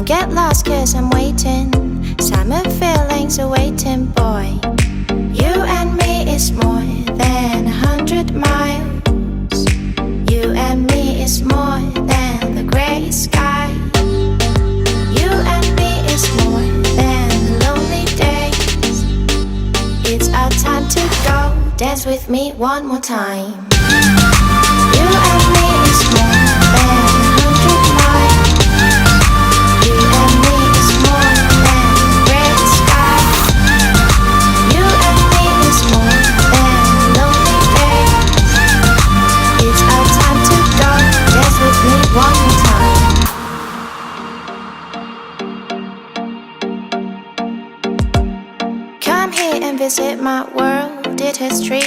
Don't get lost cause I'm waiting. Summer feelings are waiting, boy. You and me is more than 100 miles. You and me is more than the gray sky. You and me is more than the lonely days. It's our time to go. Dance with me one more time. You and me is more than 100 miles. You and me is more than gray sky. You and me is more than lonely days. It's our time to go. Dance with me one more time. Come here and visit my world. It has trees.